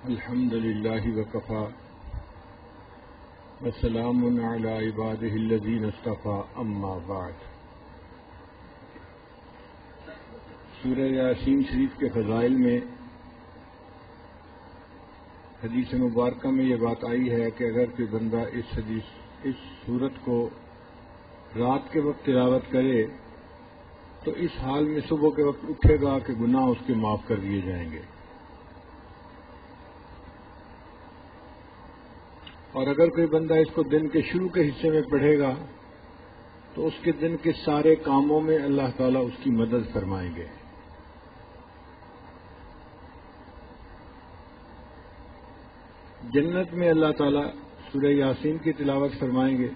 الحمد للہ وکفی وسلام علی عبادہ الذین اصطفی اما بعد۔ سورہ یاسین شریف کے فضائل میں حدیث مبارکہ میں یہ بات آئی ہے کہ اگر کوئی بندہ اس سورت کو رات کے وقت تلاوت کرے تو اس حال میں صبح کے وقت اٹھے گا کہ گناہ اس کے معاف کر دیے جائیں گے، اور اگر کوئی بندہ اس کو دن کے شروع کے حصے میں پڑھے گا تو اس کے دن کے سارے کاموں میں اللہ تعالیٰ اس کی مدد فرمائیں گے۔ جنت میں اللہ تعالیٰ سورہ یاسین کی تلاوت فرمائیں گے،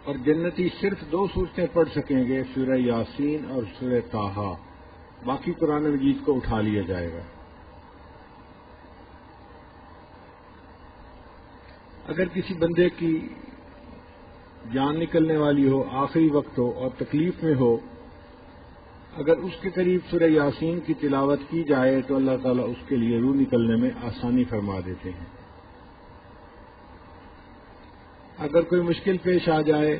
اور جنتی صرف 2 سورتیں پڑھ سکیں گے، سورہ یاسین اور سورہ طٰہٰ، باقی قرآن مجید کو اٹھا لیا جائے گا۔ اگر کسی بندے کی جان نکلنے والی ہو، آخری وقت ہو اور تکلیف میں ہو، اگر اس کے قریب سورہ یاسین کی تلاوت کی جائے تو اللہ تعالیٰ اس کے لیے روح نکلنے میں آسانی فرما دیتے ہیں۔ اگر کوئی مشکل پیش آ جائے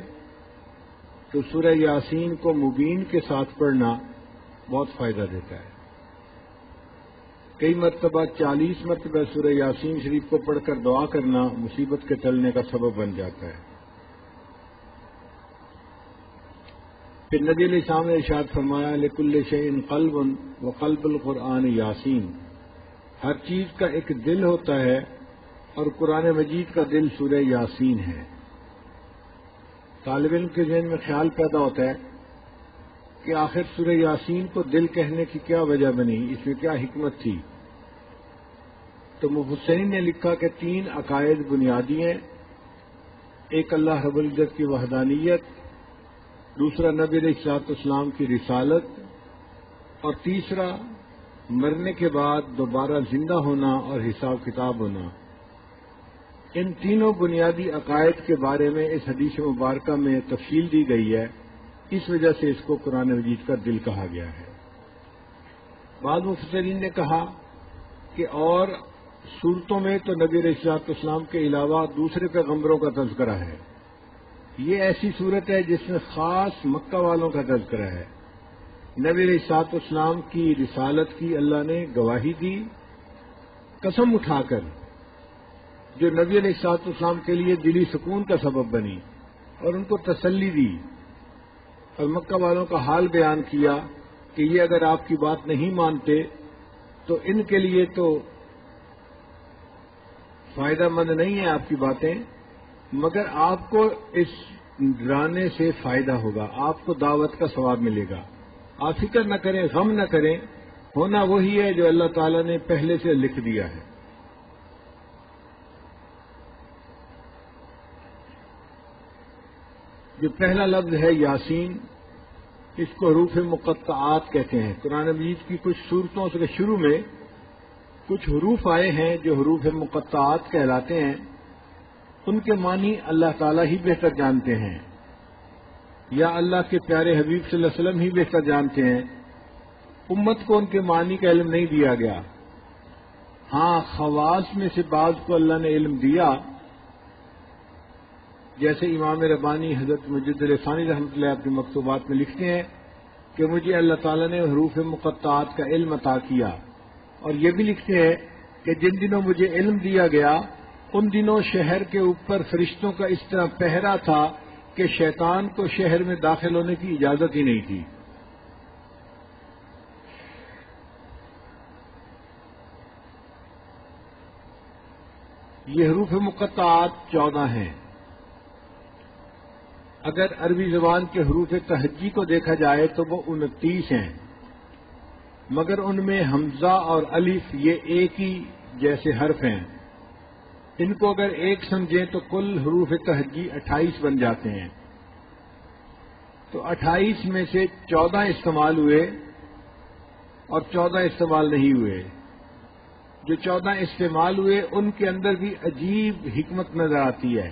تو سورہ یاسین کو مبین کے ساتھ پڑھنا بہت فائدہ دیتا ہے۔ کئی مرتبہ 40 مرتبہ سورہ یاسین شریف کو پڑھ کر دعا کرنا مصیبت کے ٹلنے کا سبب بن جاتا ہے۔ پھر نبی علیہ السلام نے ارشاد فرمایا، لِكُلِّ شَيْءٍ قَلْبٌ وَقَلْبُ الْقُرْآنِ یاسین، ہر چیز کا ایک دل ہوتا ہے اور قرآن مجید کا دل سورہ یاسین ہے۔ طالب علم کے ذہن میں خیال پیدا ہوتا ہے کہ آخر سورہ یاسین کو دل کہنے کی کیا وجہ بنی، اس میں کیا حکمت تھی؟ تو مفسرین نے لکھا کہ 3 عقائد بنیادی ہیں، ایک اللہ رب العزت کی وحدانیت، دوسرا نبی علیہ الصلوۃ والسلام کی رسالت، اور تیسرا مرنے کے بعد دوبارہ زندہ ہونا اور حساب کتاب ہونا۔ ان تینوں بنیادی عقائد کے بارے میں اس حدیث مبارکہ میں تفصیل دی گئی ہے، اس وجہ سے اس کو قرآن مجید کا دل کہا گیا ہے۔ بعض مفسرین نے کہا کہ اور صورتوں میں تو نبی علیہ الصلوۃ والسلام کے علاوہ دوسرے پیغمبروں کا تذکرہ ہے، یہ ایسی صورت ہے جس میں خاص مکہ والوں کا تذکرہ ہے۔ نبی علیہ الصلوۃ والسلام کی رسالت کی اللہ نے گواہی دی قسم اٹھا کر، جو نبی علیہ الصلوۃ والسلام کے لیے دلی سکون کا سبب بنی، اور ان کو تسلی دی اور مکہ والوں کا حال بیان کیا کہ یہ اگر آپ کی بات نہیں مانتے تو ان کے لیے تو فائدہ مند نہیں ہے آپ کی باتیں، مگر آپ کو اس ڈرانے سے فائدہ ہوگا، آپ کو دعوت کا ثواب ملے گا، آپ فکر نہ کریں، غم نہ کریں، ہونا وہی ہے جو اللہ تعالیٰ نے پہلے سے لکھ دیا ہے۔ جو پہلا لفظ ہے یاسین، اس کو حروف مقطعات کہتے ہیں۔ قرآن مجید کی کچھ سورتوں کے شروع میں کچھ حروف آئے ہیں جو حروف مقطعات کہلاتے ہیں، ان کے معنی اللہ تعالیٰ ہی بہتر جانتے ہیں، یا اللہ کے پیارے حبیب صلی اللہ علیہ وسلم ہی بہتر جانتے ہیں، امت کو ان کے معنی کا علم نہیں دیا گیا۔ ہاں، خواص میں سے بعض کو اللہ نے علم دیا، جیسے امام ربانی حضرت مجد الثانی رحمۃ اللہ اپنی مکتوبات میں لکھتے ہیں کہ مجھے اللہ تعالیٰ نے حروف مقطعات کا علم عطا کیا، اور یہ بھی لکھتے ہیں کہ جن دنوں مجھے علم دیا گیا ان دنوں شہر کے اوپر فرشتوں کا اس طرح پہرا تھا کہ شیطان کو شہر میں داخل ہونے کی اجازت ہی نہیں تھی۔ یہ حروف مقطعات 14 ہیں۔ اگر عربی زبان کے حروف تہجی کو دیکھا جائے تو وہ 29 ہیں، مگر ان میں حمزہ اور الف یہ ایک ہی جیسے حرف ہیں، ان کو اگر ایک سمجھیں تو کل حروف تہجی 28 بن جاتے ہیں۔ تو 28 میں سے 14 استعمال ہوئے اور 14 استعمال نہیں ہوئے۔ جو 14 استعمال ہوئے ان کے اندر بھی عجیب حکمت نظر آتی ہے۔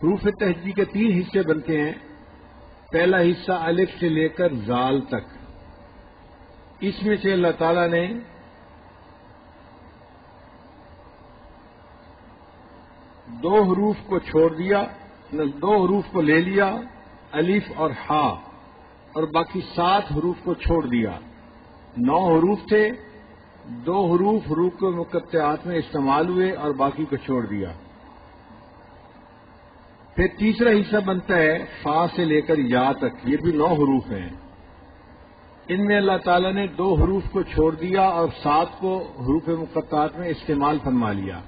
حروف تہجی کے 3 حصے بنتے ہیں، پہلا حصہ الف سے لے کر زال تک، اس میں سے اللہ تعالیٰ نے دو حروف کو چھوڑ دیا، دو حروف کو لے لیا، الف اور ہا، اور باقی 7 حروف کو چھوڑ دیا۔ 9 حروف تھے، 2 حروف مقطعات میں استعمال ہوئے اور باقی کو چھوڑ دیا۔ پھر تیسرا حصہ بنتا ہے فا سے لے کر یا تک، یہ بھی 9 حروف ہیں۔ ان میں اللہ تعالیٰ نے 2 حروف کو چھوڑ دیا اور 7 کو حروف مقطعات میں استعمال فرما لیا۔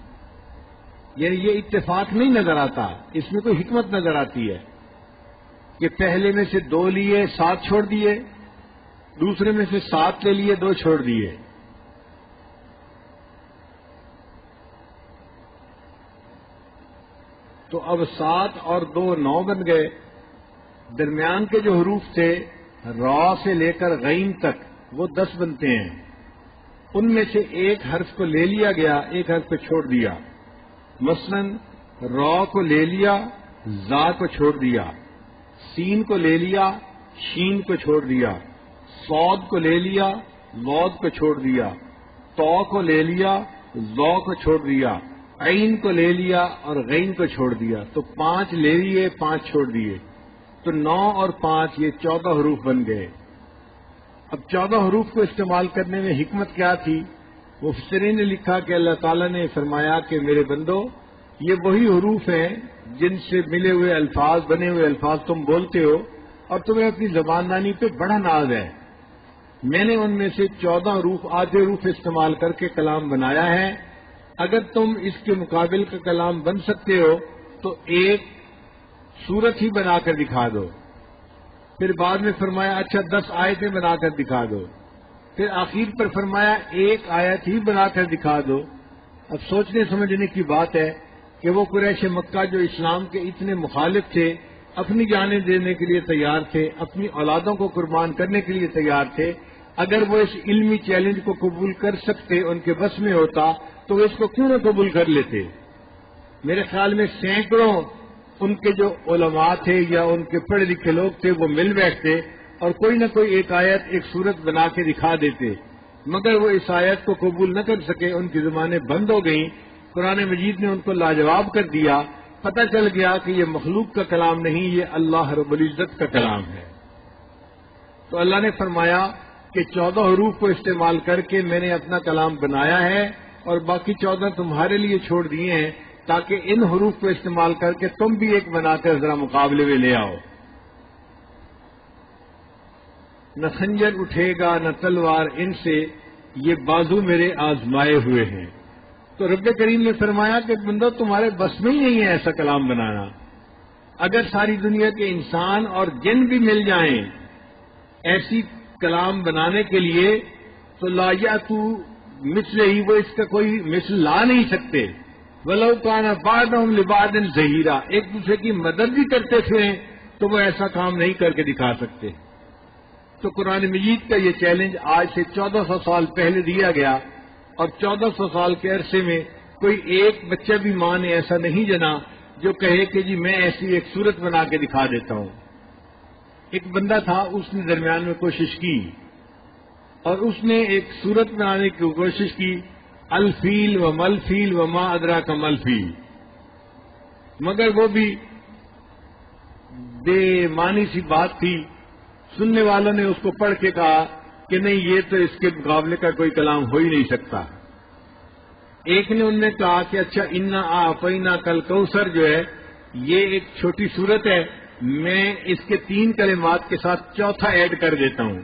یعنی یہ اتفاق نہیں نظر آتا، اس میں کوئی حکمت نظر آتی ہے کہ پہلے میں سے 2 لیے 7 چھوڑ دیے، دوسرے میں سے 7 لے لیے 2 چھوڑ دیے۔ تو اب 7 اور 2 9 بن گئے۔ درمیان کے جو حروف تھے را سے لے کر غین تک وہ 10 بنتے ہیں۔ ان میں سے ایک حرف کو لے لیا گیا، ایک حرف کو چھوڑ دیا۔ مثلا را کو لے لیا، زا کو چھوڑ دیا، سین کو لے لیا، شین کو چھوڑ دیا، صاد کو لے لیا، لود کو چھوڑ دیا، تو کو لے لیا، زو کو چھوڑ دیا، عین کو لے لیا اور غین کو چھوڑ دیا۔ تو 5 لے لیے، 5 چھوڑ دیے، تو 9 اور 5 یہ 14 حروف بن گئے۔ اب 14 حروف کو استعمال کرنے میں حکمت کیا تھی؟ مفسرین نے لکھا کہ اللہ تعالیٰ نے فرمایا کہ میرے بندو، یہ وہی حروف ہیں جن سے ملے ہوئے الفاظ، بنے ہوئے الفاظ تم بولتے ہو اور تمہیں اپنی زبان دانی پہ بڑا ناز ہے۔ میں نے ان میں سے 14 حروف، آدھے حروف استعمال کر کے کلام بنایا ہے۔ اگر تم اس کے مقابل کا کلام بن سکتے ہو تو ایک سورت ہی بنا کر دکھا دو۔ پھر بعد میں فرمایا اچھا 10 آیتیں بنا کر دکھا دو۔ پھر آخر پر فرمایا ایک آیت ہی بنا کر دکھا دو۔ اب سوچنے سمجھنے کی بات ہے کہ وہ قریش مکہ جو اسلام کے اتنے مخالف تھے، اپنی جانیں دینے کے لیے تیار تھے، اپنی اولادوں کو قربان کرنے کے لیے تیار تھے، اگر وہ اس علمی چیلنج کو قبول کر سکتے، ان کے بس میں ہوتا تو وہ اس کو کیوں نہ قبول کر لیتے؟ میرے خیال میں سینکڑوں ان کے جو علماء تھے یا ان کے پڑھے لکھے لوگ تھے وہ مل بیٹھتے اور کوئی نہ کوئی ایک آیت، ایک سورت بنا کے دکھا دیتے، مگر وہ اس آیت کو قبول نہ کر سکے، ان کی زبانیں بند ہو گئیں۔ قرآن مجید نے ان کو لاجواب کر دیا، پتہ چل گیا کہ یہ مخلوق کا کلام نہیں، یہ اللہ رب العزت کا کلام ہے۔ تو اللہ نے فرمایا کہ 14 حروف کو استعمال کر کے میں نے اپنا کلام بنایا ہے اور باقی 14 تمہارے لیے چھوڑ دیے ہیں تاکہ ان حروف کو استعمال کر کے تم بھی ایک بنا کر ذرا مقابلے میں لے آؤ۔ نہ خنجر اٹھے گا نہ تلوار ان سے، یہ بازو میرے آزمائے ہوئے ہیں۔ تو رب کریم نے فرمایا کہ بندو تمہارے بس میں ہی نہیں ہے ایسا کلام بنانا۔ اگر ساری دنیا کے انسان اور جن بھی مل جائیں ایسی کلام بنانے کے لیے تو لا یاتو مثل ہی، وہ اس کا کوئی مثل لا نہیں سکتے۔ ولو کان بعضهم لبعض ظہیرا، ایک دوسرے کی مدد بھی کرتے پھریں تو وہ ایسا کام نہیں کر کے دکھا سکتے۔ تو قرآن مجید کا یہ چیلنج آج سے 1400 سال پہلے دیا گیا، اور 1400 سال کے عرصے میں کوئی ایک بچہ بھی ماں نے ایسا نہیں جنا جو کہے کہ جی میں ایسی ایک صورت بنا کے دکھا دیتا ہوں۔ ایک بندہ تھا، اس نے درمیان میں کوشش کی اور اس نے ایک صورت بنانے کی کوشش کی، الفیل و ملفیل و ما ادراک ملفیل، مگر وہ بھی بے معنی سی بات تھی۔ سننے والوں نے اس کو پڑھ کے کہا کہ نہیں، یہ تو اس کے مقابلے کا کوئی کلام ہو ہی نہیں سکتا۔ ایک نے ان نے کہا کہ اچھا انا اعطینا کل کوثر جو ہے یہ ایک چھوٹی صورت ہے، میں اس کے 3 کلمات کے ساتھ چوتھا ایڈ کر دیتا ہوں،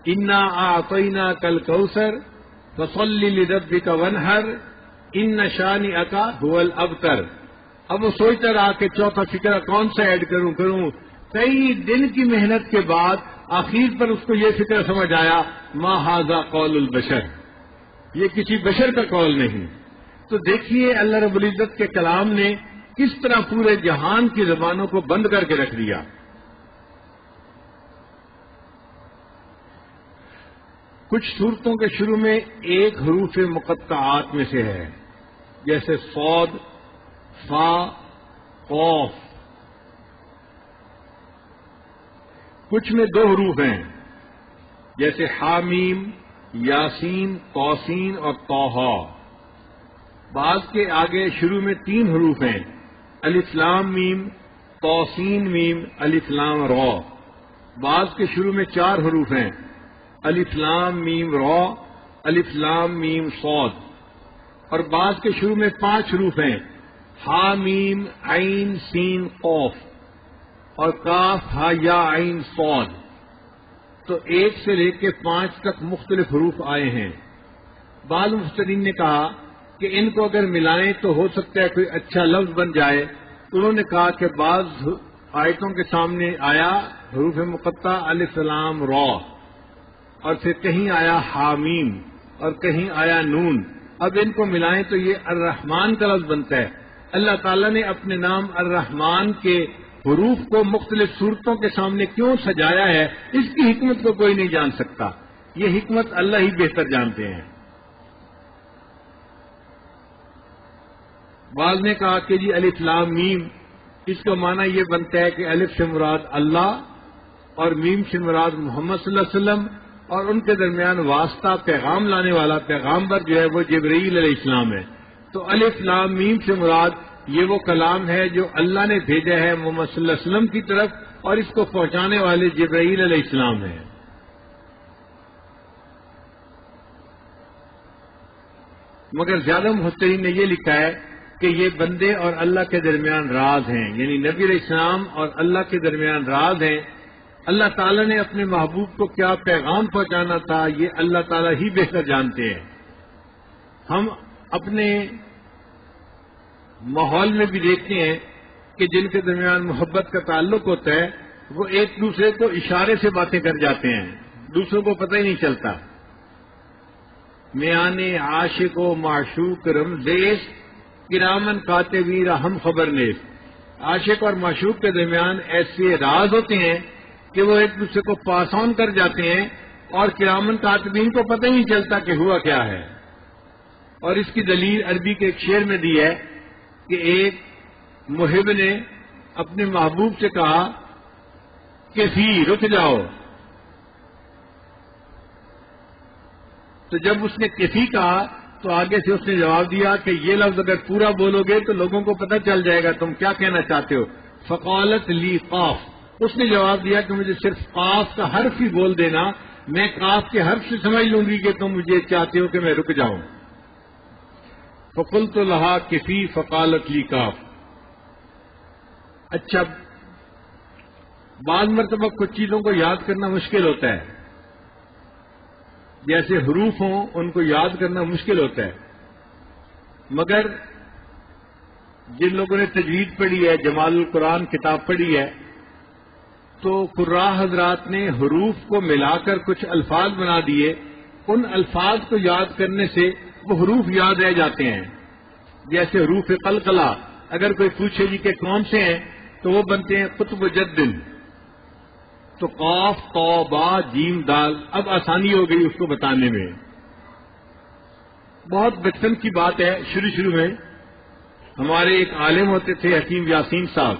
انا اعطینا کل کوثر فصلی لربک وانحر ان شانئک هو الابتر۔ اب وہ سوچتا رہا کہ چوتھا فکرہ کون سا ایڈ کروں۔ کئی دن کی محنت کے بعد آخر پر اس کو یہ فکر سمجھ آیا، ما ھذا قول البشر، یہ کسی بشر کا قول نہیں۔ تو دیکھیے اللہ رب العزت کے کلام نے کس طرح پورے جہان کی زبانوں کو بند کر کے رکھ دیا۔ کچھ صورتوں کے شروع میں ایک حروف مقطعات میں سے ہے، جیسے صاد، فا، قاف۔ کچھ میں 2 حروف ہیں، جیسے حامیم، یاسین، توسین اور طٰہٰ۔ بعض کے آگے شروع میں 3 حروف ہیں، الف لام میم، توسین میم، الف لام را۔ بعض کے شروع میں 4 حروف ہیں، الف لام میم را، الف لام میم صاد۔ اور بعض کے شروع میں 5 حروف ہیں، ہا میم عین سین قاف، اور کاف ہا یا عین صاد۔ تو 1 سے لے کے 5 تک مختلف حروف آئے ہیں۔ بعض مفسرین نے کہا کہ ان کو اگر ملائیں تو ہو سکتا ہے کوئی اچھا لفظ بن جائے۔ انہوں نے کہا کہ بعض آیتوں کے سامنے آیا حروف مقطع الف لام را، اور پھر کہیں آیا حامیم اور کہیں آیا نون۔ اب ان کو ملائیں تو یہ الرحمن کا لفظ بنتا ہے۔ اللہ تعالیٰ نے اپنے نام الرحمن کے حروف کو مختلف صورتوں کے سامنے کیوں سجایا ہے، اس کی حکمت کو کوئی نہیں جان سکتا، یہ حکمت اللہ ہی بہتر جانتے ہیں۔ بعض نے کہا کہ جی الف لام میم، اس کا معنی یہ بنتا ہے کہ الف سے مراد اللہ اور میم سے مراد محمد صلی اللہ علیہ وسلم، اور ان کے درمیان واسطہ پیغام لانے والا پیغامبر جو ہے وہ جبرائیل علیہ السلام ہے۔ تو الف لام میم سے مراد یہ وہ کلام ہے جو اللہ نے بھیجا ہے محمد صلی اللہ علیہ وسلم کی طرف، اور اس کو پہنچانے والے جبرائیل علیہ السلام ہیں۔ مگر زیادہ مفسرین نے یہ لکھا ہے کہ یہ بندے اور اللہ کے درمیان راز ہیں، یعنی نبی علیہ السلام اور اللہ کے درمیان راز ہیں۔ اللہ تعالیٰ نے اپنے محبوب کو کیا پیغام پہنچانا تھا یہ اللہ تعالیٰ ہی بہتر جانتے ہیں۔ ہم اپنے ماحول میں بھی دیکھتے ہیں کہ جن کے درمیان محبت کا تعلق ہوتا ہے وہ ایک دوسرے کو اشارے سے باتیں کر جاتے ہیں، دوسروں کو پتہ ہی نہیں چلتا۔ میانے عاشق و معشوق رمزیش کرامن کاتبین ہم خبر نیز۔ عاشق اور معشوق کے درمیان ایسے راز ہوتے ہیں کہ وہ ایک دوسرے کو پاس آن کر جاتے ہیں، اور کرامن کاتبین کو پتہ ہی نہیں چلتا کہ ہوا کیا ہے۔ اور اس کی دلیل عربی کے ایک شعر میں دی ہے کہ ایک محب نے اپنے محبوب سے کہا کہ فی رک جاؤ، تو جب اس نے کسی کہا تو آگے سے اس نے جواب دیا کہ یہ لفظ اگر پورا بولو گے تو لوگوں کو پتہ چل جائے گا تم کیا کہنا چاہتے ہو۔ فقالت لی قاف، اس نے جواب دیا کہ مجھے صرف قاف کا حرف ہی بول دینا، میں قاف کے حرف سے سمجھ لوں گی کہ تم مجھے چاہتے ہو کہ میں رک جاؤں۔ فقلت لہا کفی فقالت لی قاف۔ اچھا، بعض مرتبہ کچھ چیزوں کو یاد کرنا مشکل ہوتا ہے، جیسے حروف ہوں ان کو یاد کرنا مشکل ہوتا ہے، مگر جن لوگوں نے تجوید پڑھی ہے، جمال القرآن کتاب پڑھی ہے، تو قراء حضرات نے حروف کو ملا کر کچھ الفاظ بنا دیے، ان الفاظ کو یاد کرنے سے وہ حروف یاد رہ جاتے ہیں۔ جیسے حروف قلقلہ، اگر کوئی پوچھے جی کہ کون سے ہیں تو وہ بنتے ہیں قطب جدن، تو قاف طا با جیم دال، اب آسانی ہو گئی اس کو بتانے میں۔ بہت بچپن کی بات ہے، شروع میں ہمارے ایک عالم ہوتے تھے حکیم یاسین صاحب،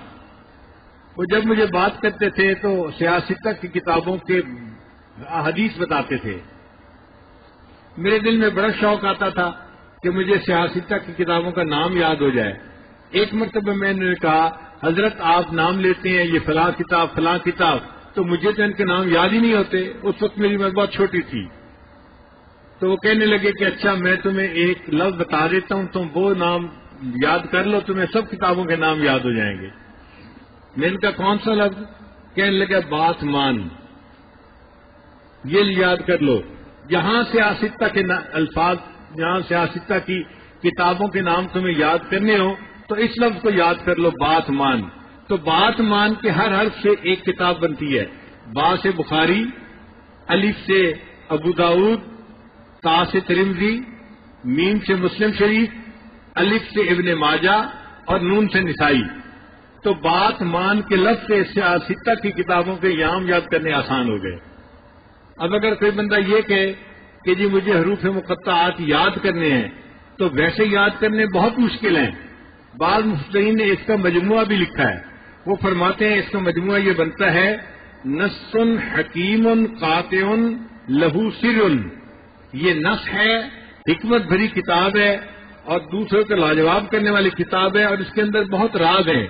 وہ جب مجھے بات کرتے تھے تو سیاستہ کی کتابوں کے حدیث بتاتے تھے۔ میرے دل میں بڑا شوق آتا تھا کہ مجھے سیاستہ کی کتابوں کا نام یاد ہو جائے۔ ایک مرتبہ میں نے کہا حضرت آپ نام لیتے ہیں یہ فلاں کتاب فلاں کتاب، تو مجھے تو ان کے نام یاد ہی نہیں ہوتے، اس وقت میری عمر بہت چھوٹی تھی۔ تو وہ کہنے لگے کہ اچھا میں تمہیں ایک لفظ بتا دیتا ہوں، تم وہ نام یاد کر لو، تمہیں سب کتابوں کے نام یاد ہو جائیں گے۔ میں نے کہا کون سا لفظ؟ کہنے لگا بات مان، یہ یاد کر لو۔ جہاں سیاستہ کے الفاظ، جہاں سیاستہ کی کتابوں کے نام تمہیں یاد کرنے ہو تو اس لفظ کو یاد کر لو، بات مان۔ تو بات مان کے ہر حرف سے ایک کتاب بنتی ہے، با سے بخاری، الف سے ابو داؤد، تا سے ترمذی، میم سے مسلم شریف، الف سے ابن ماجہ اور نون سے نسائی۔ تو بات مان کے لفظ سے سیاستہ کی کتابوں کے نام یاد کرنے آسان ہو گئے۔ اب اگر کوئی بندہ یہ کہے کہ جی مجھے حروف مقطعات یاد کرنے ہیں تو ویسے یاد کرنے بہت مشکل ہیں۔ بعض مفسرین نے اس کا مجموعہ بھی لکھا ہے، وہ فرماتے ہیں اس کا مجموعہ یہ بنتا ہے نص حکیم قاطع لہو سر، یہ نص ہے، حکمت بھری کتاب ہے اور دوسروں کو لاجواب کرنے والی کتاب ہے، اور اس کے اندر بہت راز ہیں.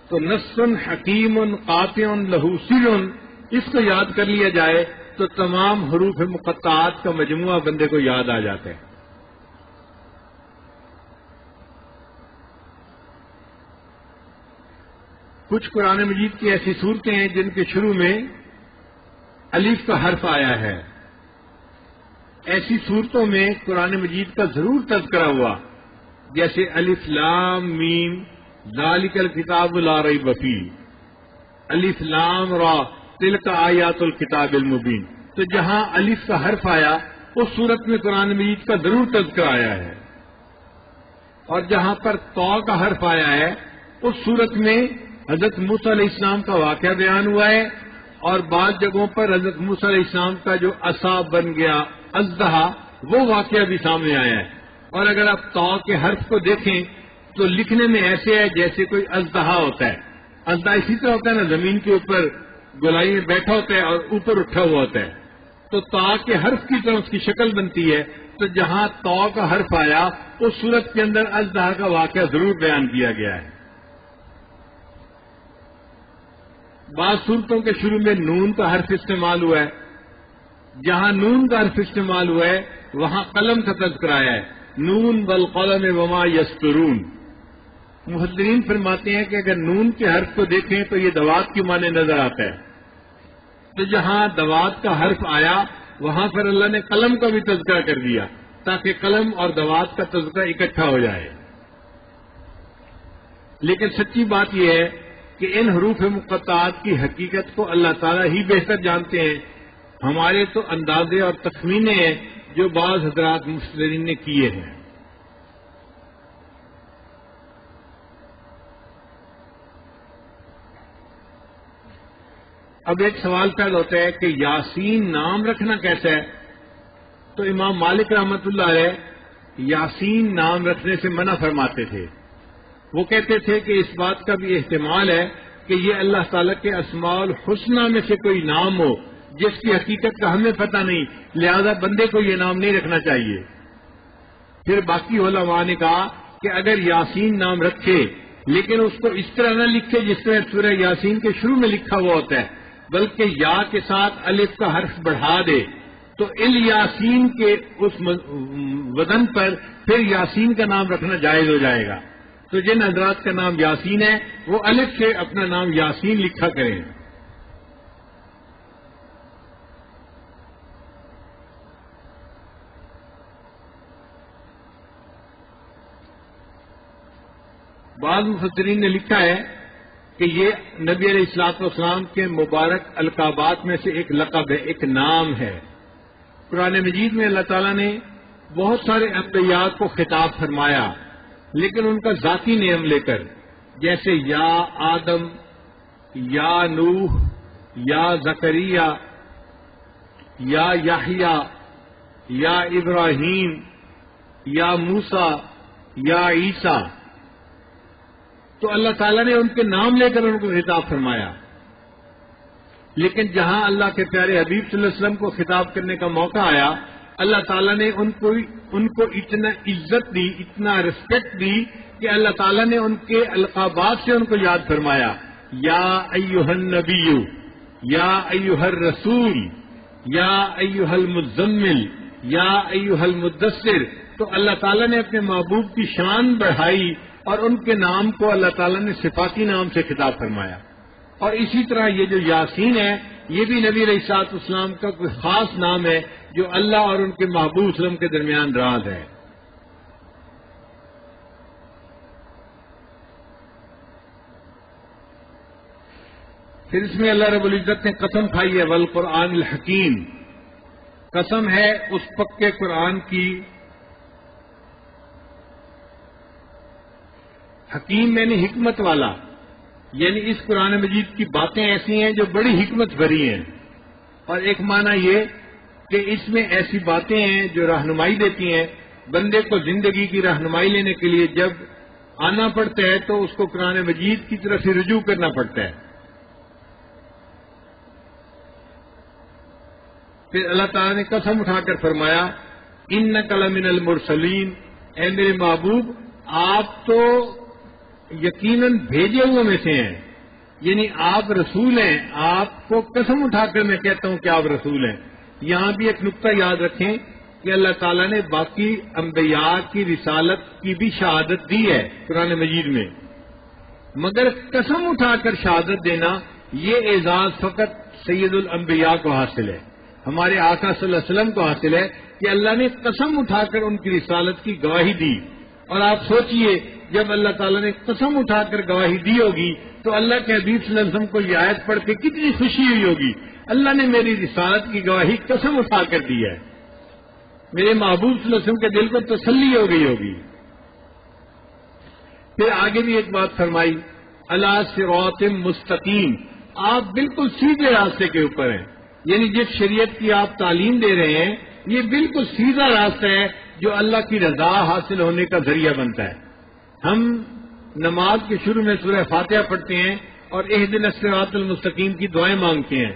تو نصٌ حکیم قاطع لہ سر، اس کو یاد کر لیا جائے تو تمام حروف مقطعات کا مجموعہ بندے کو یاد آ جاتا ہے. کچھ قرآن مجید کی ایسی صورتیں ہیں جن کے شروع میں الف کا حرف آیا ہے. ایسی صورتوں میں قرآن مجید کا ضرور تذکرہ ہوا، جیسے الف لام میم ذالک الکتاب لا ریب فیہ، الف لام را تلک آیات الکتاب المبین. تو جہاں الف کا حرف آیا اس صورت میں قرآن مجید کا ضرور تذکرہ آیا ہے، اور جہاں پر طا کا حرف آیا ہے اس صورت میں حضرت موسیٰ علیہ السلام کا واقعہ بیان ہوا ہے، اور بعض جگہوں پر حضرت موسیٰ علیہ السلام کا جو عصا بن گیا اژدہا وہ واقعہ بھی سامنے آیا ہے. اور اگر آپ طا کے حرف کو دیکھیں تو لکھنے میں ایسے ہے جیسے کوئی اژدہا ہوتا ہے. اژدہا اسی طرح ہوتا ہے نا، زمین کے اوپر گولائی میں بیٹھا ہوتا ہے اور اوپر اٹھا ہوا ہوتا ہے. تو طا کے حرف کی طرح اس کی شکل بنتی ہے. تو جہاں طا کا حرف آیا اس صورت کے اندر اژدہا کا واقعہ ضرور بیان کیا گیا ہے. بعض صورتوں کے شروع میں نون کا حرف استعمال ہوا ہے. جہاں نون کا حرف استعمال ہوا ہے وہاں قلم کا تذکرہ آیا ہے، نون والقلم وما یسطرون. مفسرین فرماتے ہیں کہ اگر نون کے حرف کو دیکھیں تو یہ دوات کی معنی نظر آتا ہے. تو جہاں دوات کا حرف آیا وہاں پر اللہ نے قلم کا بھی تذکرہ کر دیا تاکہ قلم اور دوات کا تذکرہ اکٹھا ہو جائے. لیکن سچی بات یہ ہے کہ ان حروف مقطعات کی حقیقت کو اللہ تعالیٰ ہی بہتر جانتے ہیں. ہمارے تو اندازے اور تخمینے ہیں جو بعض حضرات مفسرین نے کیے ہیں. اب ایک سوال پیدا ہوتا ہے کہ یاسین نام رکھنا کیسا ہے؟ تو امام مالک رحمۃ اللہ علیہ یاسین نام رکھنے سے منع فرماتے تھے. وہ کہتے تھے کہ اس بات کا بھی احتمال ہے کہ یہ اللہ تعالیٰ کے اسماء الحسنہ میں سے کوئی نام ہو جس کی حقیقت کا ہمیں پتہ نہیں، لہذا بندے کو یہ نام نہیں رکھنا چاہیے. پھر باقی علماء نے کہا کہ اگر یاسین نام رکھے لیکن اس کو اس طرح نہ لکھے جس طرح سورہ یاسین کے شروع میں لکھا ہوا ہوتا ہے، بلکہ یا کے ساتھ الف کا حرف بڑھا دے تو الیاسین کے اس وزن پر پھر یاسین کا نام رکھنا جائز ہو جائے گا. تو جن حضرات کا نام یاسین ہے وہ الف سے اپنا نام یاسین لکھا کریں. بعض مفسرین نے لکھا ہے کہ یہ نبی علیہ الصلوۃ والسلام کے مبارک القابات میں سے ایک لقب ہے، ایک نام ہے. قرآن مجید میں اللہ تعالیٰ نے بہت سارے انبیاء کو خطاب فرمایا لیکن ان کا ذاتی نام لے کر، جیسے یا آدم، یا نوح، یا زکریا، یا یحییٰ، یا ابراہیم، یا موسیٰ، یا عیسیٰ. تو اللہ تعالیٰ نے ان کے نام لے کر ان کو خطاب فرمایا. لیکن جہاں اللہ کے پیارے حبیب صلی اللہ علیہ وسلم کو خطاب کرنے کا موقع آیا، اللہ تعالیٰ نے ان کو اتنا عزت دی، اتنا ریسپیکٹ دی کہ اللہ تعالیٰ نے ان کے القابات سے ان کو یاد فرمایا. یا ایھا النبی، یا ایھا الرسول، یا ایھا المزمل، یا ایھا المدثر. تو اللہ تعالیٰ نے اپنے محبوب کی شان بڑھائی اور ان کے نام کو اللہ تعالیٰ نے صفاتی نام سے خطاب فرمایا. اور اسی طرح یہ جو یاسین ہے یہ بھی نبی علیہ الصلوۃ والسلام کا کوئی خاص نام ہے جو اللہ اور ان کے محبوب صلی اللہ علیہ وسلم کے درمیان راز ہے. پھر اس میں اللہ رب العزت نے قسم کھائی ہے والقرآن الحکیم، قسم ہے اس پکے قرآن کی. حکیم یعنی حکمت والا، یعنی اس قرآن مجید کی باتیں ایسی ہیں جو بڑی حکمت بھری ہیں. اور ایک معنی یہ کہ اس میں ایسی باتیں ہیں جو رہنمائی دیتی ہیں. بندے کو زندگی کی رہنمائی لینے کے لیے جب آنا پڑتا ہے تو اس کو قرآن مجید کی طرف سے رجوع کرنا پڑتا ہے. پھر اللہ تعالیٰ نے قسم اٹھا کر فرمایا انک لمن المرسلین، اے میرے محبوب آپ تو یقیناً بھیجے ہوئے میں سے ہیں، یعنی آپ رسول ہیں، آپ کو قسم اٹھا کر میں کہتا ہوں کہ آپ رسول ہیں۔ یہاں بھی ایک نقطہ یاد رکھیں کہ اللہ تعالیٰ نے باقی انبیاء کی رسالت کی بھی شہادت دی ہے قرآن مجید میں، مگر قسم اٹھا کر شہادت دینا یہ اعزاز فقط سید الانبیاء کو حاصل ہے، ہمارے آقا صلی اللہ علیہ وسلم کو حاصل ہے کہ اللہ نے قسم اٹھا کر ان کی رسالت کی گواہی دی۔ اور آپ سوچئے جب اللہ تعالیٰ نے قسم اٹھا کر گواہی دی ہوگی تو اللہ کے حبیب صلی اللہ علیہ وسلم کو یہ آیت پڑھ کے کتنی خوشی ہوئی ہوگی، اللہ نے میری رسالت کی گواہی قسم اٹھا کر دی ہے، میرے محبوب صلی اللہ علیہ وسلم کے دل کو تسلی ہو گئی ہوگی۔ پھر آگے بھی ایک بات فرمائی، علی صراط مستقیم، آپ بالکل سیدھے راستے کے اوپر ہیں، یعنی جس شریعت کی آپ تعلیم دے رہے ہیں یہ بالکل سیدھا راستہ ہے جو اللہ کی رضا حاصل ہونے کا ذریعہ بنتا ہے۔ ہم نماز کے شروع میں سورہ فاتحہ پڑھتے ہیں اور اہدنا الصراط المستقیم کی دعائیں مانگتے ہیں،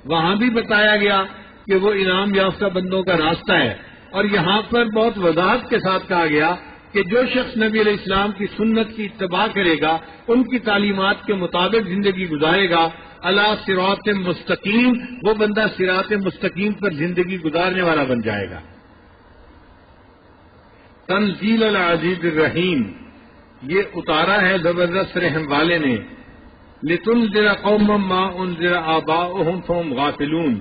وہاں بھی بتایا گیا کہ وہ انعام یافتہ بندوں کا راستہ ہے، اور یہاں پر بہت وضاحت کے ساتھ کہا گیا کہ جو شخص نبی علیہ السلام کی سنت کی اتباع کرے گا، ان کی تعلیمات کے مطابق زندگی گزارے گا، علی صراط مستقیم، وہ بندہ صراط مستقیم پر زندگی گزارنے والا بن جائے گا۔ تنزیل العزیز الرحیم، یہ اتارا ہے زبردست رحم والے نے، لتنذر قوما ما انذر آباؤہم فہم غافلون،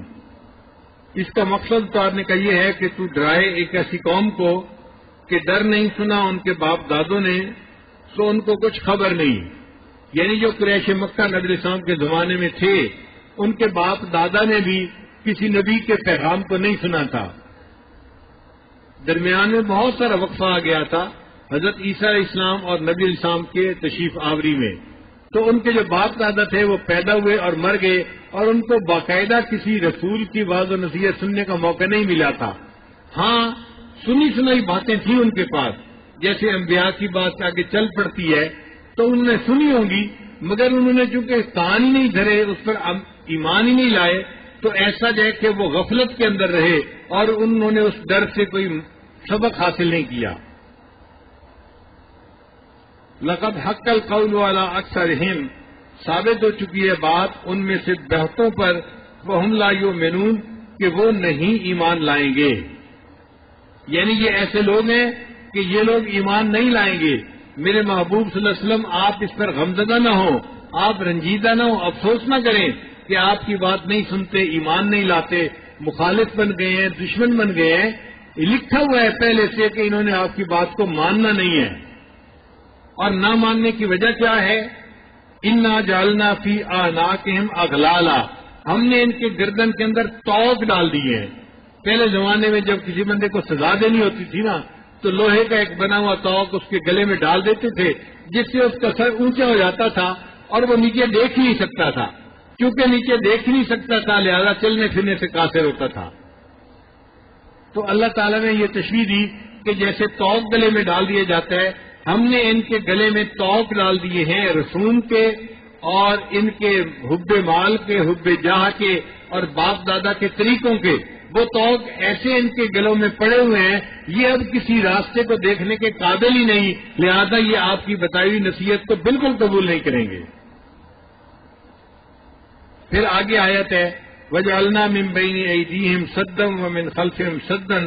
اس کا مقصد اتارنے کا یہ ہے کہ تو ڈرائے ایک ایسی قوم کو کہ ڈر نہیں سنا ان کے باپ دادوں نے سو ان کو کچھ خبر نہیں، یعنی جو قریش مکہ نبی علیہ السلام کے زمانے میں تھے ان کے باپ دادا نے بھی کسی نبی کے پیغام کو نہیں سنا تھا، درمیان میں بہت سارا وقفہ آ گیا تھا حضرت عیسیٰ علیہ السلام اور نبی علیہ السلام کے تشریف آوری میں، تو ان کے جو باپ دادا تھے وہ پیدا ہوئے اور مر گئے اور ان کو باقاعدہ کسی رسول کی واضح و نصیحت سننے کا موقع نہیں ملا تھا۔ ہاں سنی سنائی باتیں تھیں ان کے پاس، جیسے انبیاء کی بات آگے چل پڑتی ہے تو انہوں نے سنی ہوں گی، مگر انہوں نے چونکہ کان ہی نہیں دھرے، اس پر ایمان ہی نہیں لائے، تو ایسا جائے کہ وہ غفلت کے اندر رہے اور انہوں نے اس ڈر سے کوئی سبق حاصل نہیں کیا۔ لقد حق القول علی اکثرہم، ثابت ہو چکی ہے بات ان میں سے بہتوں پر، وہم لا یؤمنون، کہ وہ نہیں ایمان لائیں گے، یعنی یہ ایسے لوگ ہیں کہ یہ لوگ ایمان نہیں لائیں گے۔ میرے محبوب صلی اللہ علیہ وسلم آپ اس پر غمزدہ نہ ہوں، آپ رنجیدہ نہ ہوں، افسوس نہ کریں کہ آپ کی بات نہیں سنتے، ایمان نہیں لاتے، مخالف بن گئے ہیں، دشمن بن گئے ہیں، لکھا ہوا ہے پہلے سے کہ انہوں نے آپ کی بات کو ماننا نہیں ہے، اور نہ ماننے کی وجہ کیا ہے؟ انا جعلنا فی اعناقہم اغلالا، ہم نے ان کے گردن کے اندر توق ڈال دیے ہیں۔ پہلے زمانے میں جب کسی بندے کو سزا دینی ہوتی تھی نا تو لوہے کا ایک بنا ہوا توق اس کے گلے میں ڈال دیتے تھے، جس سے اس کا سر اونچا ہو جاتا تھا اور وہ نیچے دیکھ نہیں سکتا تھا، کیونکہ نیچے دیکھ نہیں سکتا تھا لہذا چلنے پھرنے سے قاصر ہوتا تھا۔ تو اللہ تعالیٰ نے یہ تشریح دی کہ جیسے توق گلے میں ڈال دیا جاتا ہے، ہم نے ان کے گلے میں توق ڈال دیے ہیں رسوم کے اور ان کے حب مال کے، حب جاہ کے اور باپ دادا کے طریقوں کے، وہ توق ایسے ان کے گلوں میں پڑے ہوئے ہیں یہ اب کسی راستے کو دیکھنے کے قابل ہی نہیں، لہذا یہ آپ کی بتائی ہوئی نصیحت کو بالکل قبول نہیں کریں گے۔ پھر آگے آیت ہے وَجَعَلْنَا مِن بَيْنِ أَيْدِيهِمْ سَدًّا وَمِنْ خَلْفِهِمْ سَدًّا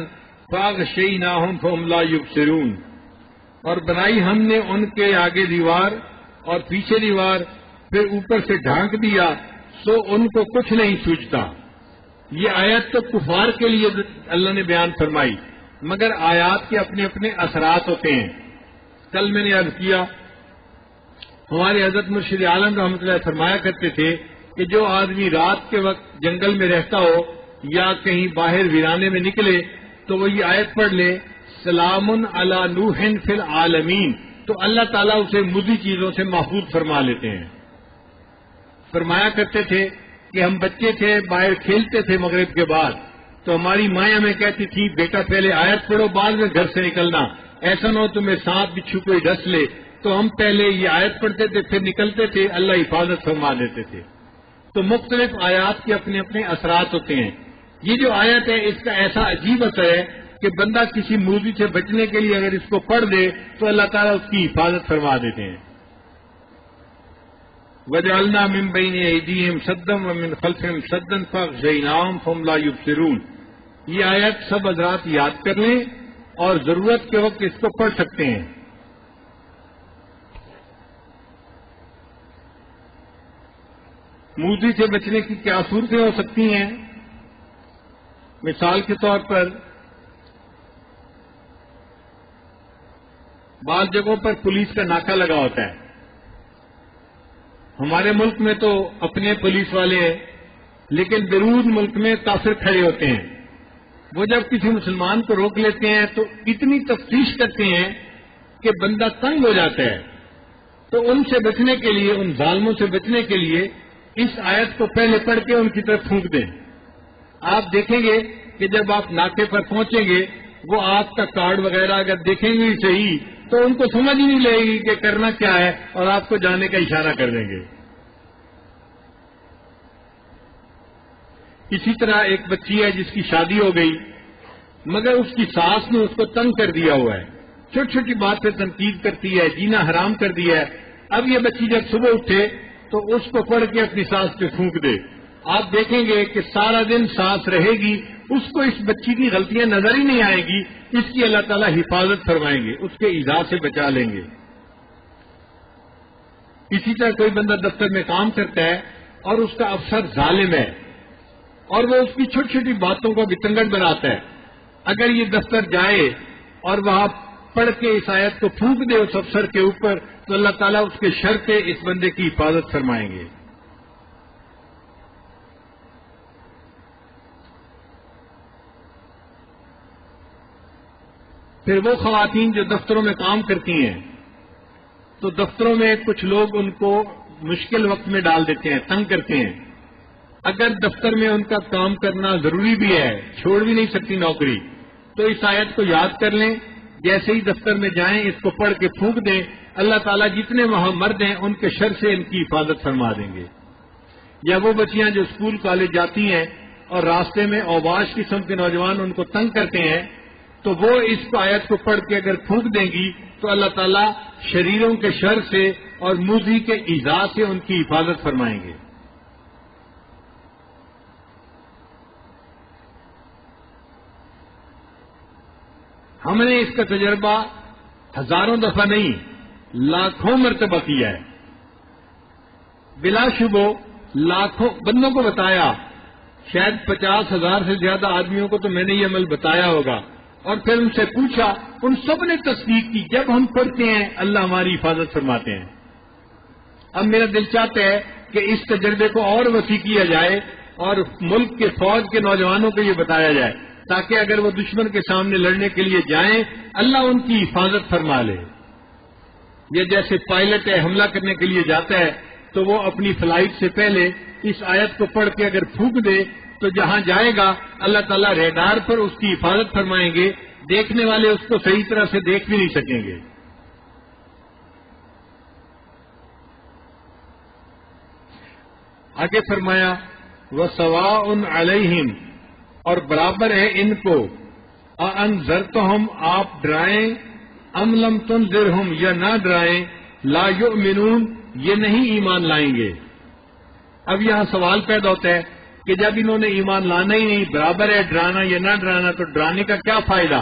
فَأَغْشَيْنَاهُمْ فَهُمْ لَا يُبْصِرُونَ، اور بنائی ہم نے ان کے آگے دیوار اور پیچھے دیوار، پھر اوپر سے ڈھانک دیا سو ان کو کچھ نہیں سوچتا۔ یہ آیت تو کفار کے لیے اللہ نے بیان فرمائی، مگر آیات کے اپنے اپنے اثرات ہوتے ہیں۔ کل میں نے عرض کیا ہمارے حضرت مرشد عالم رحمۃ اللہ فرمایا کرتے تھے کہ جو آدمی رات کے وقت جنگل میں رہتا ہو یا کہیں باہر ویرانے میں نکلے تو وہ یہ آیت پڑھ لے سلام علی نوح فی العالمین، تو اللہ تعالیٰ اسے مضی چیزوں سے محفوظ فرما لیتے ہیں۔ فرمایا کرتے تھے کہ ہم بچے تھے باہر کھیلتے تھے مغرب کے بعد، تو ہماری مائیں ہمیں کہتی تھی بیٹا پہلے آیت پڑھو بعد میں گھر سے نکلنا، ایسا نہ ہو تمہیں سانپ بچھو کوئی ڈس لے، تو ہم پہلے یہ آیت پڑھتے تھے پھر نکلتے تھے، اللہ حفاظت فرما دیتے تھے۔ تو مختلف آیات کے اپنے اپنے اثرات ہوتے ہیں۔ یہ جو آیت ہے اس کا ایسا عجیب اثر ہے کہ بندہ کسی موذی سے بچنے کے لیے اگر اس کو پڑھ دے تو اللہ تعالیٰ اس کی حفاظت فرما دیتے ہیں. وَجَعَلْنَا مِن بَيْنِ أَيْدِيهِمْ سَدًّا وَمِنْ خَلْفِهِمْ سَدًّا فَأَغْشَيْنَاهُمْ فَهُمْ لَا يُبْصِرُونَ. یہ آیت سب حضرات یاد کر لیں اور ضرورت کے وقت اس کو پڑھ سکتے ہیں. موذی سے بچنے کی کیا صورتیں ہو سکتی ہیں؟ مثال کے طور پر بعض جگہوں پر پولیس کا ناکہ لگا ہوتا ہے. ہمارے ملک میں تو اپنے پولیس والے ہیں، لیکن بیرون ملک میں کافر کھڑے ہوتے ہیں. وہ جب کسی مسلمان کو روک لیتے ہیں تو اتنی تفتیش کرتے ہیں کہ بندہ تنگ ہو جاتا ہے. تو ان سے بچنے کے لیے، ان ظالموں سے بچنے کے لیے اس آیت کو پہلے پڑھ کے ان کی طرف پھونک دیں. آپ دیکھیں گے کہ جب آپ ناکے پر پہنچیں گے وہ آپ کا کارڈ وغیرہ اگر دیکھیں گے صحیح تو ان کو سمجھ ہی نہیں لگے گی کہ کرنا کیا ہے اور آپ کو جانے کا اشارہ کر دیں گے. اسی طرح ایک بچی ہے جس کی شادی ہو گئی مگر اس کی ساس نے اس کو تنگ کر دیا ہوا ہے، چھوٹی چھوٹی بات پہ تنقید کرتی ہے، جینا حرام کر دیا ہے. اب یہ بچی جب صبح اٹھے تو اس کو پڑھ کے اپنی ساس پہ پھونک دے. آپ دیکھیں گے کہ سارا دن ساس رہے گی، اس کو اس بچی کی غلطیاں نظر ہی نہیں آئیں گی. اس کی اللہ تعالیٰ حفاظت فرمائیں گے، اس کے ایذا سے بچا لیں گے. اسی طرح کوئی بندہ دفتر میں کام کرتا ہے اور اس کا افسر ظالم ہے اور وہ اس کی چھوٹی چھوٹی باتوں کو بتنگڑ بناتا ہے. اگر یہ دفتر جائے اور وہاں پڑھ کے اس آیت کو پھونک دے اس افسر کے اوپر تو اللہ تعالیٰ اس کے شر سے اس بندے کی حفاظت فرمائیں گے. پھر وہ خواتین جو دفتروں میں کام کرتی ہیں تو دفتروں میں کچھ لوگ ان کو مشکل وقت میں ڈال دیتے ہیں، تنگ کرتے ہیں. اگر دفتر میں ان کا کام کرنا ضروری بھی ہے، چھوڑ بھی نہیں سکتی نوکری، تو اس آیت کو یاد کر لیں. جیسے ہی دفتر میں جائیں اس کو پڑھ کے پھونک دیں، اللہ تعالیٰ جتنے وہاں مرد ہیں ان کے شر سے ان کی حفاظت فرما دیں گے. یا وہ بچیاں جو اسکول کالج جاتی ہیں اور راستے میں اوباش قسم کے نوجوان ان کو تنگ کرتے ہیں تو وہ اس آیت کو پڑھ کے اگر پھونک دیں گی تو اللہ تعالیٰ شریروں کے شر سے اور موذی کے ایذا سے ان کی حفاظت فرمائیں گے. ہم نے اس کا تجربہ ہزاروں دفعہ نہیں لاکھوں مرتبہ کیا ہے. بلا شبہ لاکھوں بندوں کو بتایا، شاید 50,000 سے زیادہ آدمیوں کو تو میں نے یہ عمل بتایا ہوگا اور پھر ان سے پوچھا، ان سب نے تصدیق کی. جب ہم پڑھتے ہیں اللہ ہماری حفاظت فرماتے ہیں. اب میرا دل چاہتا ہے کہ اس تجربے کو اور وسیع کیا جائے اور ملک کے فوج کے نوجوانوں کو یہ بتایا جائے تاکہ اگر وہ دشمن کے سامنے لڑنے کے لیے جائیں اللہ ان کی حفاظت فرما لے. یہ جیسے پائلٹ ہے حملہ کرنے کے لیے جاتا ہے تو وہ اپنی فلائٹ سے پہلے اس آیت کو پڑھ کے اگر پھونک دے تو جہاں جائے گا اللہ تعالیٰ ریڈار پر اس کی حفاظت فرمائیں گے، دیکھنے والے اس کو صحیح طرح سے دیکھ بھی نہیں سکیں گے. آگے فرمایا وَسَوَاءٌ عَلَيْهِمْ، اور برابر ہے ان کو، اَأَنذَرْتَهُمْ، آپ ڈرائیں، أَمْ لَمْ تُنذِرْهُمْ، یا نہ ڈرائیں، لَا يُؤْمِنُونَ، یہ نہیں ایمان لائیں گے. اب یہاں سوال پیدا ہوتا ہے کہ جب انہوں نے ایمان لانا ہی نہیں، برابر ہے ڈرانا یا نہ ڈرانا، تو ڈرانے کا کیا فائدہ؟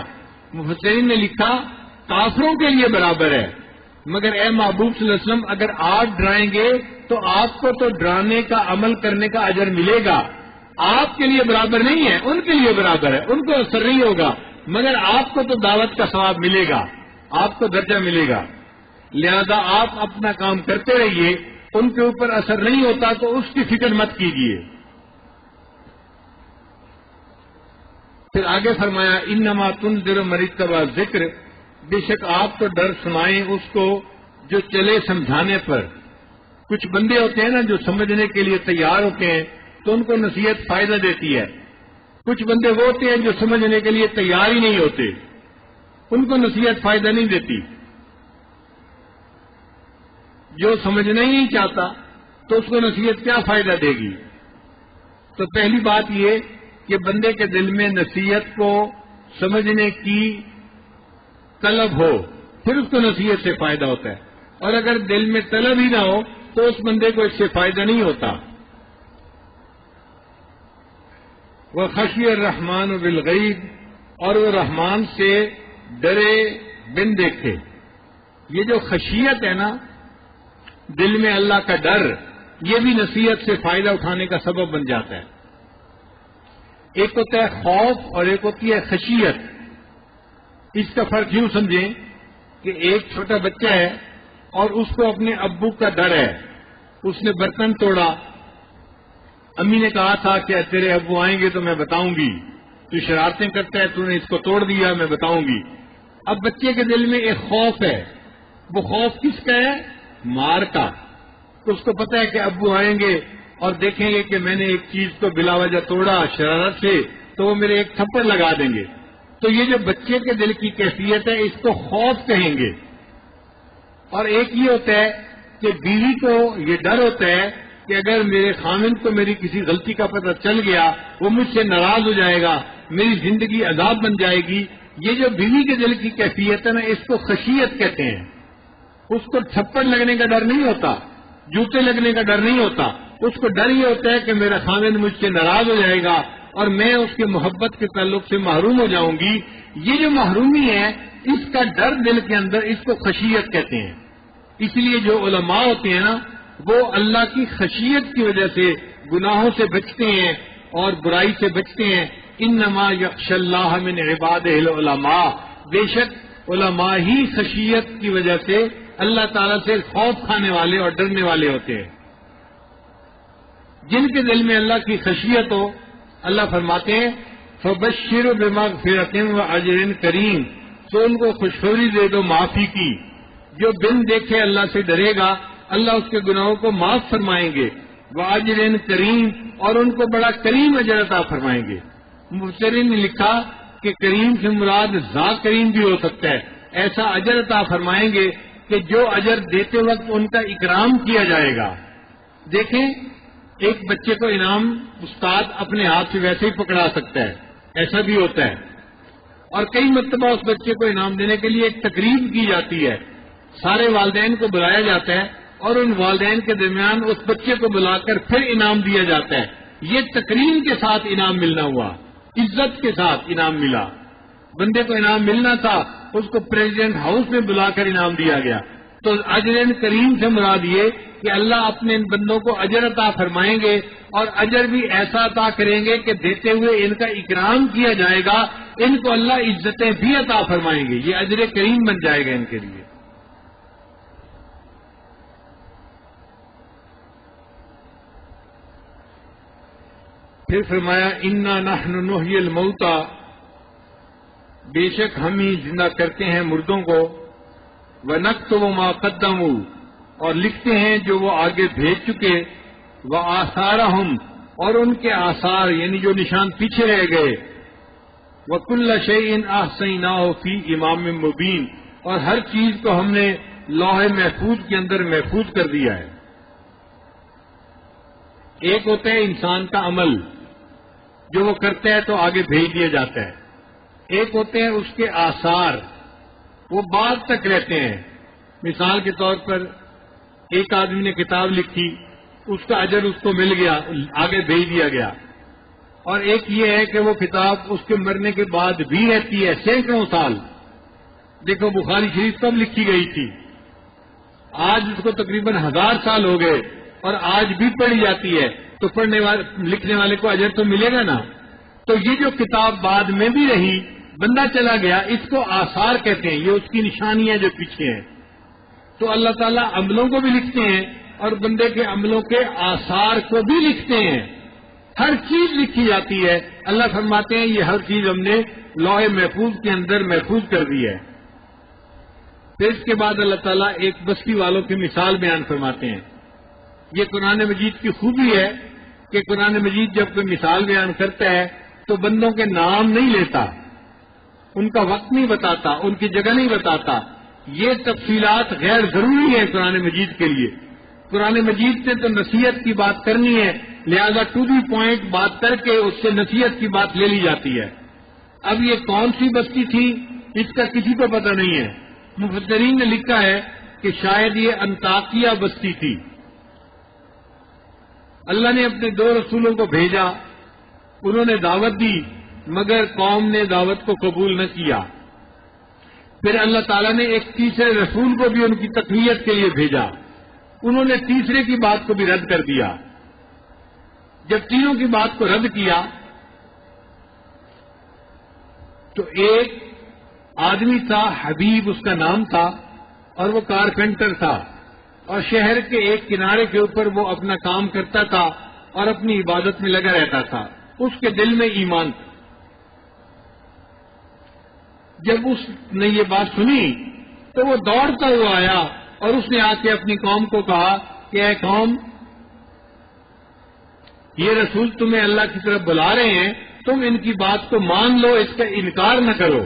مفسرین نے لکھا کافروں کے لیے برابر ہے، مگر اے محبوب صلی اللہ علیہ وسلم اگر آپ ڈرائیں گے تو آپ کو تو ڈرانے کا عمل کرنے کا اجر ملے گا. آپ کے لیے برابر نہیں ہے، ان کے لیے برابر ہے، ان کو اثر نہیں ہوگا، مگر آپ کو تو دعوت کا ثواب ملے گا، آپ کو درجہ ملے گا. لہذا آپ اپنا کام کرتے رہیے، ان کے اوپر اثر نہیں ہوتا تو اس کی فکر مت کیجیے. پھر آگے فرمایا انما تنذر من اتبع ذکر، بے شک آپ تو ڈر سنائیں اس کو جو چلے سمجھانے پر. کچھ بندے ہوتے ہیں نا جو سمجھنے کے لیے تیار ہوتے ہیں تو ان کو نصیحت فائدہ دیتی ہے. کچھ بندے وہ ہوتے ہیں جو سمجھنے کے لیے تیار ہی نہیں ہوتے، ان کو نصیحت فائدہ نہیں دیتی. جو سمجھنا ہی نہیں چاہتا تو اس کو نصیحت کیا فائدہ دے گی؟ تو پہلی بات یہ کہ بندے کے دل میں نصیحت کو سمجھنے کی طلب ہو پھر اس کو نصیحت سے فائدہ ہوتا ہے، اور اگر دل میں طلب ہی نہ ہو تو اس بندے کو اس سے فائدہ نہیں ہوتا۔ وہ خشی الرحمن بالغیب، اور وہ رحمان سے ڈرے بن دیکھے۔ یہ جو خشیت ہے نا، دل میں اللہ کا ڈر، یہ بھی نصیحت سے فائدہ اٹھانے کا سبب بن جاتا ہے۔ ایک ہوتا ہے خوف اور ایک ہوتی ہے خشیت۔ اس کا فرق یوں سمجھیں کہ ایک چھوٹا بچہ ہے اور اس کو اپنے ابو کا ڈر ہے، اس نے برتن توڑا، امی نے کہا تھا کہ تیرے ابو آئیں گے تو میں بتاؤں گی، تو شرارتیں کرتا ہے، تو نے اس کو توڑ دیا، میں بتاؤں گی۔ اب بچے کے دل میں ایک خوف ہے، وہ خوف کس کا ہے؟ مار کا۔ اس کو پتا ہے کہ ابو آئیں گے اور دیکھیں گے کہ میں نے ایک چیز کو بلا وجہ توڑا شرارت سے، تو وہ میرے ایک تھپڑ لگا دیں گے۔ تو یہ جو بچے کے دل کی کیفیت ہے، اس کو خوف کہیں گے۔ اور ایک یہ ہوتا ہے کہ بیوی کو یہ ڈر ہوتا ہے کہ اگر میرے خامند کو میری کسی غلطی کا پتہ چل گیا، وہ مجھ سے ناراض ہو جائے گا، میری زندگی عذاب بن جائے گی۔ یہ جو بیوی کے دل کی کیفیت ہے نا، اس کو خشیت کہتے ہیں۔ اس کو تھپڑ لگنے کا ڈر نہیں ہوتا، جوتے لگنے کا ڈر نہیں ہوتا، اس کو ڈر یہ ہوتا ہے کہ میرا خامند مجھ سے ناراض ہو جائے گا اور میں اس کے محبت کے تعلق سے محروم ہو جاؤں گی۔ یہ جو محرومی ہے، اس کا ڈر دل کے اندر، اس کو خشیت کہتے ہیں۔ اس لیے جو علماء ہوتے ہیں نا، وہ اللہ کی خشیت کی وجہ سے گناہوں سے بچتے ہیں اور برائی سے بچتے ہیں۔ انما یخشی اللہ من عبادہ العلماء، بے شک علماء ہی خشیت کی وجہ سے اللہ تعالیٰ سے خوف کھانے والے اور ڈرنے والے ہوتے ہیں۔ جن کے دل میں اللہ کی خشیت ہو، اللہ فرماتے ہیں فبشر بمغفرۃ واجر کریم، تو ان کو خوشخبری دے دو معافی کی۔ جو بن دیکھے اللہ سے ڈرے گا، اللہ اس کے گناہوں کو معاف فرمائیں گے، واجر کریم، اور ان کو بڑا کریم اجر عطا فرمائیں گے۔ مفسرین نے لکھا کہ کریم سے مراد ذات کریم بھی ہو سکتا ہے، ایسا اجر عطا فرمائیں گے کہ جو اجر دیتے وقت ان کا اکرام کیا جائے گا۔ دیکھیں، ایک بچے کو انعام استاد اپنے ہاتھ سے ویسے ہی پکڑا سکتا ہے، ایسا بھی ہوتا ہے، اور کئی مرتبہ اس بچے کو انعام دینے کے لیے ایک تقریب کی جاتی ہے، سارے والدین کو بلایا جاتا ہے اور ان والدین کے درمیان اس بچے کو بلا کر پھر انعام دیا جاتا ہے۔ یہ تقریب کے ساتھ انعام ملنا ہوا، عزت کے ساتھ انعام ملا۔ بندے کو انعام ملنا تھا، اس کو پریزیڈنٹ ہاؤس میں بلا کر انعام دیا گیا۔ تو اجر کریم سے مراد یہ کہ اللہ اپنے ان بندوں کو اجر عطا فرمائیں گے، اور اجر بھی ایسا عطا کریں گے کہ دیتے ہوئے ان کا اکرام کیا جائے گا، ان کو اللہ عزتیں بھی عطا فرمائیں گے، یہ اجر کریم بن جائے گا ان کے لیے۔ پھر فرمایا انا نحن نحیی الموتى، بے شک ہم ہی زندہ کرتے ہیں مردوں کو، ونکتب ما قدموا، اور لکھتے ہیں جو وہ آگے بھیج چکے، وآثارہم، اور ان کے آثار یعنی جو نشان پیچھے رہ گئے، وکل شیء احصیناہ فی امام مبین، اور ہر چیز کو ہم نے لوح محفوظ کے اندر محفوظ کر دیا ہے۔ ایک ہوتا ہے انسان کا عمل جو وہ کرتا ہے تو آگے بھیج دیا جاتا ہے، ایک ہوتے ہیں اس کے آثار، وہ بعد تک رہتے ہیں۔ مثال کے طور پر ایک آدمی نے کتاب لکھی، اس کا اجر اس کو مل گیا، آگے بھیج دیا گیا، اور ایک یہ ہے کہ وہ کتاب اس کے مرنے کے بعد بھی رہتی ہے سینکڑوں سال۔ دیکھو بخاری شریف کب لکھی گئی تھی، آج اس کو تقریباً 1000 سال ہو گئے اور آج بھی پڑھی جاتی ہے، تو پڑھنے والے لکھنے والے کو اجر تو ملے گا نا۔ تو یہ جو کتاب بعد میں بھی رہی، بندہ چلا گیا، اس کو آثار کہتے ہیں، یہ اس کی نشانیاں جو پیچھے ہیں۔ تو اللہ تعالیٰ عملوں کو بھی لکھتے ہیں اور بندے کے عملوں کے آثار کو بھی لکھتے ہیں، ہر چیز لکھی جاتی ہے۔ اللہ فرماتے ہیں یہ ہر چیز ہم نے لوح محفوظ کے اندر محفوظ کر دی ہے۔ پھر اس کے بعد اللہ تعالیٰ ایک بستی والوں کی مثال بیان فرماتے ہیں۔ یہ قرآن مجید کی خوبی ہے کہ قرآن مجید جب کوئی مثال بیان کرتا ہے تو بندوں کے نام نہیں لیتا، ان کا وقت نہیں بتاتا، ان کی جگہ نہیں بتاتا۔ یہ تفصیلات غیر ضروری ہیں قرآن مجید کے لیے۔ قرآن مجید سے تو نصیحت کی بات کرنی ہے، لہذا ٹو دی پوائنٹ بات کر کے اس سے نصیحت کی بات لے لی جاتی ہے۔ اب یہ کون سی بستی تھی اس کا کسی کو پتہ نہیں ہے. مفسرین نے لکھا ہے کہ شاید یہ انطاکیہ بستی تھی. اللہ نے اپنے 2 رسولوں کو بھیجا، انہوں نے دعوت دی مگر قوم نے دعوت کو قبول نہ کیا. پھر اللہ تعالیٰ نے ایک تیسرے رسول کو بھی ان کی تقویت کے لیے بھیجا، انہوں نے تیسرے کی بات کو بھی رد کر دیا. جب تینوں کی بات کو رد کیا تو ایک آدمی تھا، حبیب اس کا نام تھا، اور وہ کارپینٹر تھا، اور شہر کے ایک کنارے کے اوپر وہ اپنا کام کرتا تھا اور اپنی عبادت میں لگا رہتا تھا. اس کے دل میں ایمان تھا. جب اس نے یہ بات سنی تو وہ دوڑتا ہوا آیا اور اس نے آ کے اپنی قوم کو کہا کہ اے قوم، یہ رسول تمہیں اللہ کی طرف بلا رہے ہیں، تم ان کی بات کو مان لو، اس کا انکار نہ کرو.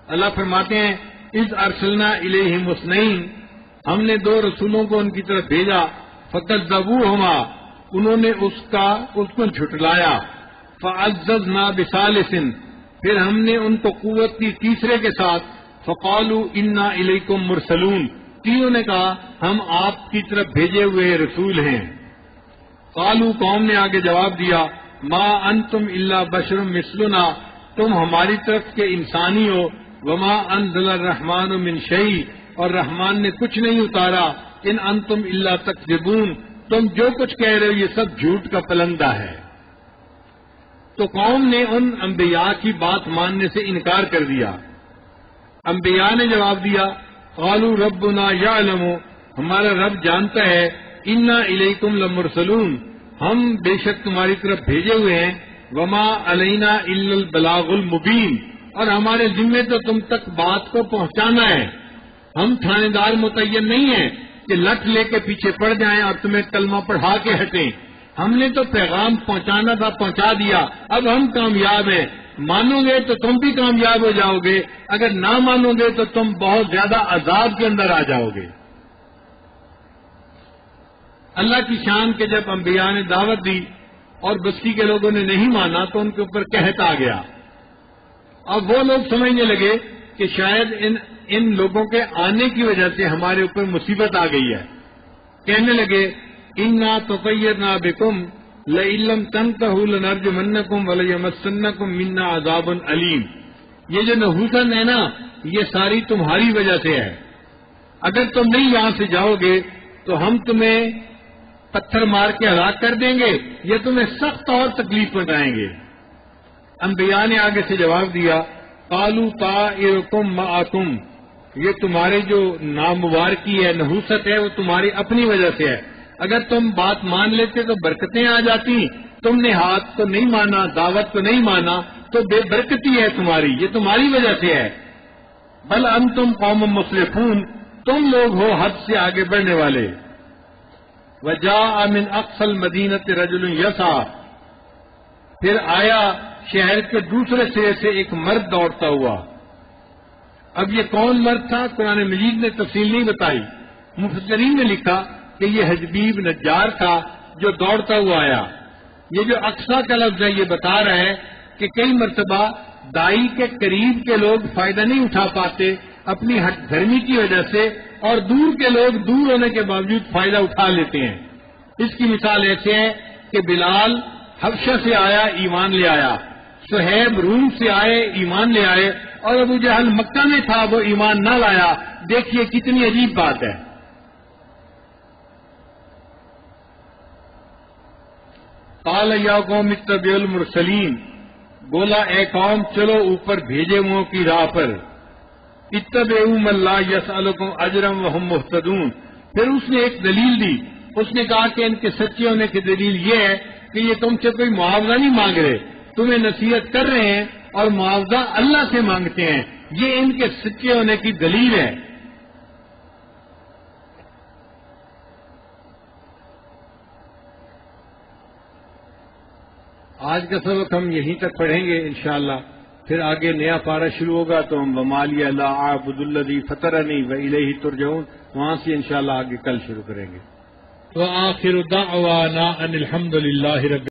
اللہ فرماتے ہیں اذ ارسلنا الیہم اثنین، ہم نے 2 رسولوں کو ان کی طرف بھیجا، فکذبوہما، انہوں نے اس کو جھٹلایا، فعززنا بثالث، پھر ہم نے ان کو قوت دی تیسرے کے ساتھ، فقالوا انا الیکم مرسلون، تینوں نے کہا ہم آپ کی طرف بھیجے ہوئے رسول ہیں. قالوا، قوم نے آگے جواب دیا، ما انتم الا بشر مثلنا، تم ہماری طرف کے انسانی ہو، وما انزل الرحمن من شیء، اور رحمان نے کچھ نہیں اتارا، ان انتم الا تکذبون، تم جو کچھ کہہ رہے ہو یہ سب جھوٹ کا پلندہ ہے. تو قوم نے ان انبیاء کی بات ماننے سے انکار کر دیا. انبیاء نے جواب دیا، قالوا ربنا یعلم، ہمارا رب جانتا ہے، انا الیکم لمرسلون، ہم بے شک تمہاری طرف بھیجے ہوئے ہیں، وما علینا الا البلاغ المبین، اور ہمارے ذمے تو تم تک بات کو پہنچانا ہے. ہم تھانے دار متعین نہیں ہیں کہ لٹ لے کے پیچھے پڑ جائیں اور تمہیں کلمہ پڑھا کے ہٹیں. ہم نے تو پیغام پہنچانا تھا، پہنچا دیا، اب ہم کامیاب ہیں. مانو گے تو تم بھی کامیاب ہو جاؤ گے، اگر نہ مانو گے تو تم بہت زیادہ عذاب کے اندر آ جاؤ گے. اللہ کی شان کے جب انبیاء نے دعوت دی اور بستی کے لوگوں نے نہیں مانا تو ان کے اوپر قحط آ گیا. اب وہ لوگ سمجھنے لگے کہ شاید ان لوگوں کے آنے کی وجہ سے ہمارے اوپر مصیبت آ گئی ہے. کہنے لگے انا تطیرنا بکم لئن لم تنتہوا لنرجمنکم ولیمسنکم منا عذاب علیم. یہ جو نحوست ہے نا، یہ ساری تمہاری وجہ سے ہے. اگر تم نہیں یہاں سے جاؤ گے تو ہم تمہیں پتھر مار کے ہلاک کر دیں گے، یہ تمہیں سخت اور تکلیف پہنچائیں گے. انبیاء نے آگے سے جواب دیا، قالوا طائرکم معکم، یہ تمہارے جو نامبارکی ہے، نحوست ہے، وہ تمہاری اپنی وجہ سے ہے. اگر تم بات مان لیتے تو برکتیں آ جاتی، تم نے ہاتھ کو نہیں مانا، دعوت کو نہیں مانا تو بے برکتی ہے تمہاری، یہ تمہاری وجہ سے ہے. بل انتم قوم مسرفون، تم لوگ ہو حد سے آگے بڑھنے والے. وجاء من اقصى المدینة رجل یسعى، پھر آیا شہر کے دوسرے سرے سے ایک مرد دوڑتا ہوا. اب یہ کون مرد تھا قرآن مجید نے تفصیل نہیں بتائی. مفسرین نے لکھا کہ یہ حجبیب نجار تھا جو دوڑتا ہوا آیا. یہ جو اقصیٰ کا لفظ ہے یہ بتا رہا ہے کہ کئی مرتبہ دائی کے قریب کے لوگ فائدہ نہیں اٹھا پاتے اپنی ہٹ دھرمی کی وجہ سے، اور دور کے لوگ دور ہونے کے باوجود فائدہ اٹھا لیتے ہیں. اس کی مثال ایسے ہے کہ بلال حبشہ سے آیا، ایمان لے آیا، صہیب روم سے آئے، ایمان لے آئے، اور ابو جہل مکہ میں تھا، وہ ایمان نہ لایا. دیکھیے کتنی عجیب بات ہے. قال یا قوم اتبعوا المرسلین، بولا اے قوم چلو اوپر بھیجے ہوئوں کی راہ پر. اتبعوا من لا یسألکم اجرا وهم مہتدون، پھر اس نے ایک دلیل دی. اس نے کہا کہ ان کے سچے ہونے کی دلیل یہ ہے کہ یہ تم سے کوئی معاوضہ نہیں مانگ رہے، تمہیں نصیحت کر رہے ہیں اور معاوضہ اللہ سے مانگتے ہیں. یہ ان کے سچے ہونے کی دلیل ہے. آج کا سبق ہم یہیں تک پڑھیں گے انشاءاللہ، پھر آگے نیا پارہ شروع ہوگا تو ہم وَمَا لَا أَعْبُدُ الَّذِي فَطَرَنِي وَإِلَيْهِ تُرْجَعُونَ، وہاں سے انشاءاللہ آگے کل شروع کریں گے. وآخر دعوانا ان الحمد للہ رب